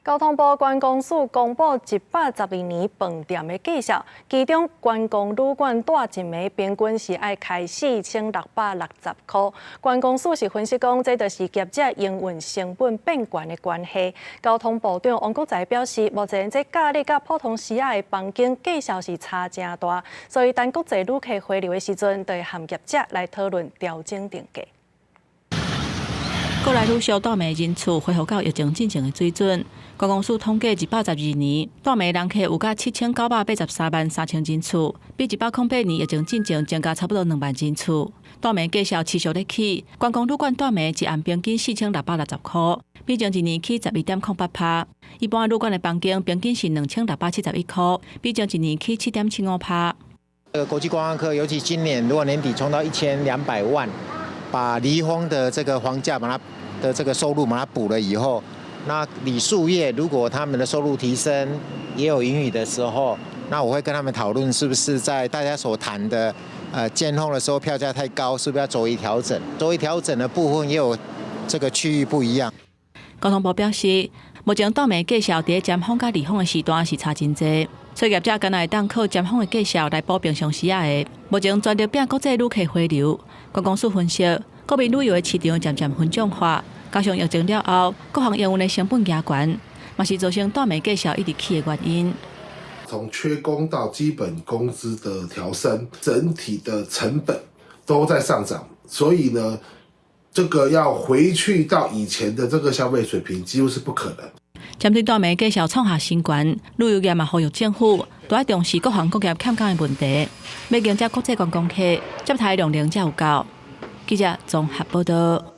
交通部观光署公布112年饭店的绩效，其中观光旅馆住一暝平均是爱开4660块。观光署是分析讲，这就是业者营运成本变悬的关系。交通部长王国材表示，目前这假日甲普通时仔的房间绩效是差真大，所以当国际旅客回流的时阵，就会和业者来讨论调整定价。 国内旅宿住暝人次恢复到疫情之前的水准。观光署统计112年住暝人客有甲7983万3000人次，比108年疫情之前增加差不多2万人次。住暝绩效持续咧起，观光旅馆住暝一晚平均4660块，比前一年起12.08%。一般旅馆的房间平均是2671块，比前一年起7.75%。国际观光客，尤其今年如果年底冲到1200万，把离峰的这个房价把它的这个收入把它补了以后，那旅宿业如果他们的收入提升，也有盈余的时候，那我会跟他们讨论是不是在大家所谈的尖峰的时候票价太高，是不是要做一调整？做一调整的部分也有这个区域不一样。交通部表示，目前住暝绩效伫尖峰甲离峰的时段是差真济，所以业者敢若会当靠尖峰的绩效来补平常时仔的。目前全力拼国际旅客回流。观光署分析，国民旅游的市场渐渐分众化，加上疫情了后，各项营运的成本加悬，嘛是造成住暝绩效一直起的原因。从缺工到基本工资的调升，整体的成本都在上涨，所以呢，这个要回去到以前的这个消费水平，几乎是不可能。针对住暝绩效创下新高，旅游业嘛呼吁政府都要重视各行各业欠工的问题，要迎接国际观光客，接待量才有够。记者综合报道。